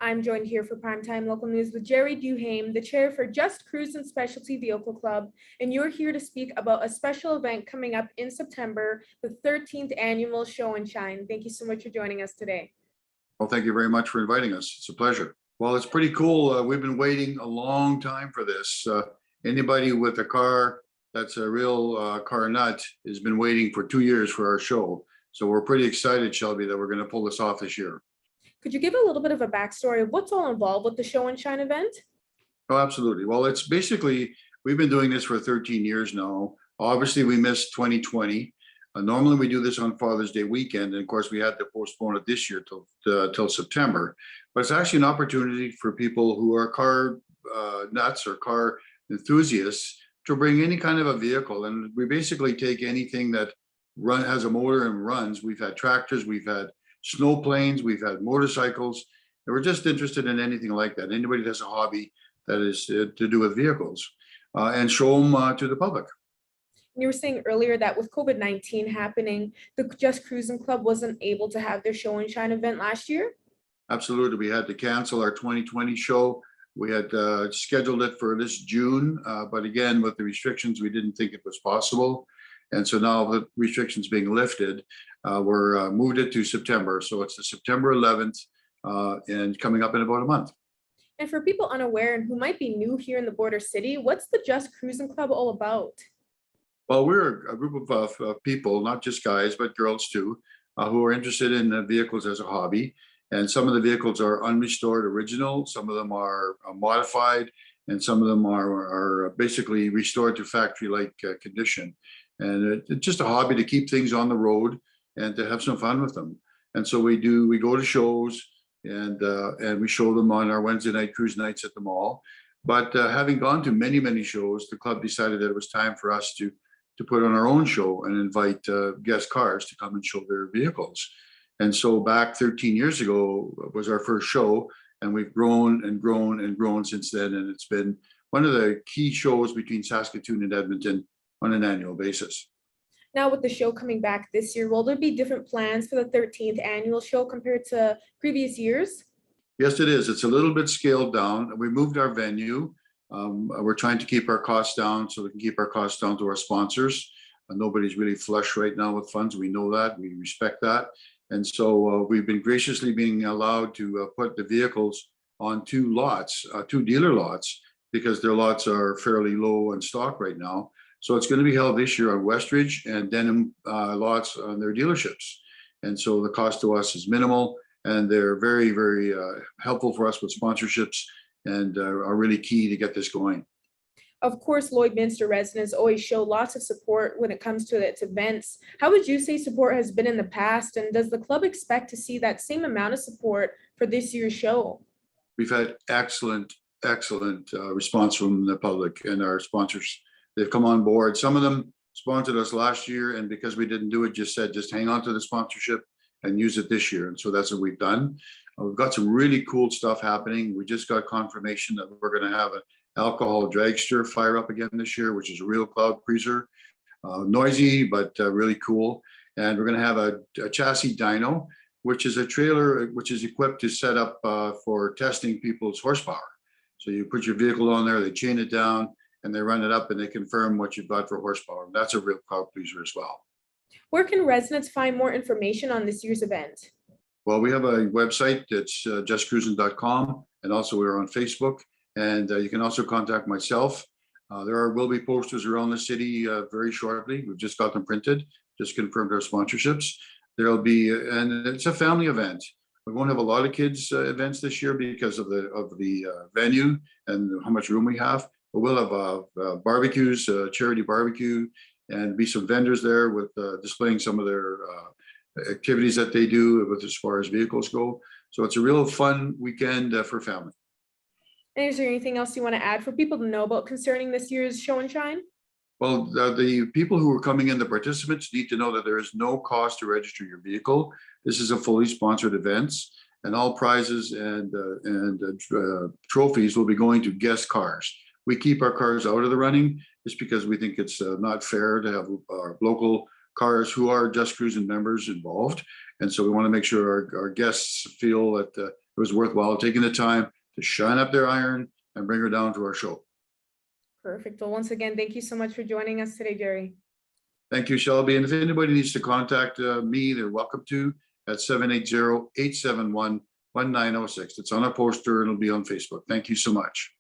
I'm joined here for Primetime Local News with Jerry Duhame, the chair for Just Kruzin Specialty Vehicle Club, and you're here to speak about a special event coming up in September, the 13th annual Show and Shine. Thank you so much for joining us today. Well, thank you very much for inviting us. It's a pleasure. Well, it's pretty cool. We've been waiting a long time for this. Anybody with a car that's a real car nut has been waiting for 2 years for our show. So we're pretty excited, Shelby, that we're going to pull this off this year. Could you give a little bit of a backstory of what's all involved with the Show and Shine event? Oh, absolutely. Well, it's basically, we've been doing this for 13 years now. Obviously, we missed 2020. Normally, we do this on Father's Day weekend. And of course, we had to postpone it this year till September. But it's actually an opportunity for people who are car nuts or car enthusiasts to bring any kind of a vehicle. And we basically take anything that has a motor and runs. We've had tractors, we've had snow planes, we've had motorcycles, and we're just interested in anything like that. Anybody that has a hobby that is to do with vehicles, and show them to the public. You were saying earlier that with COVID-19 happening, the Just Kruzin Club wasn't able to have their Show and Shine event last year? Absolutely. We had to cancel our 2020 show. We had scheduled it for this June, but again, with the restrictions, we didn't think it was possible. And so now the restrictions being lifted, we're moved it to September. So it's the September 11th and coming up in about a month. And for people unaware and who might be new here in the border city, what's the Just Kruzin Club all about? Well, we're a group of people, not just guys, but girls too, who are interested in vehicles as a hobby. And some of the vehicles are unrestored original, some of them are modified, and some of them are basically restored to factory-like condition. And it's just a hobby to keep things on the road and to have some fun with them. And so we go to shows and we show them on our Wednesday night cruise nights at the mall. But having gone to many, many shows, the club decided that it was time for us to put on our own show and invite guest cars to come and show their vehicles. And so back 13 years ago was our first show, and we've grown and grown and grown since then. And it's been one of the key shows between Saskatoon and Edmonton on an annual basis. Now with the show coming back this year, will there be different plans for the 13th annual show compared to previous years? Yes, it is. It's a little bit scaled down. We moved our venue. We're trying to keep our costs down so we can keep our costs down to our sponsors. Nobody's really flush right now with funds. We know that. We respect that. And so we've been graciously being allowed to put the vehicles on two dealer lots, because their lots are fairly low in stock right now. So it's going to be held this year on Westridge and Denham lots on their dealerships. And so the cost to us is minimal, and they're very, very helpful for us with sponsorships and are really key to get this going. Of course, Lloydminster residents always show lots of support when it comes to its events. How would you say support has been in the past, and does the club expect to see that same amount of support for this year's show? We've had excellent response from the public and our sponsors. They've come on board. Some of them sponsored us last year, and because we didn't do it, just hang on to the sponsorship and use it this year. And so that's what we've done. We've got some really cool stuff happening. We just got confirmation that we're going to have an alcohol dragster fire up again this year, which is a real crowd pleaser. Noisy, but really cool. And we're going to have a chassis dyno, which is a trailer which is equipped to set up for testing people's horsepower. So you put your vehicle on there, they chain it down, and they run it up, and they confirm what you've got for horsepower. That's a real crowd pleaser as well. Where can residents find more information on this year's event? Well, we have a website that's justkruzin.com, and also we're on Facebook. And you can also contact myself. Will be posters around the city very shortly. We've just got them printed, just confirmed our sponsorships. There'll be, and it's a family event. We won't have a lot of kids events this year because of the venue and how much room we have. But we'll have barbecues, charity barbecue, and be some vendors there with displaying some of their activities that they do with as far as vehicles go. So it's a real fun weekend for family. And is there anything else you want to add for people to know about concerning this year's Show and Shine? Well, the people who are coming in, the participants, need to know that there is no cost to register your vehicle. This is a fully sponsored event, and all prizes and trophies will be going to guest cars. We keep our cars out of the running just because we think it's not fair to have our local cars who are Just Kruzin members involved. And so we want to make sure our guests feel that it was worthwhile taking the time to shine up their iron and bring her down to our show. Perfect. Well, once again, thank you so much for joining us today, Jerry. Thank you, Shelby. And if anybody needs to contact me, they're welcome to at 780-871-1906. It's on our poster and it'll be on Facebook. Thank you so much.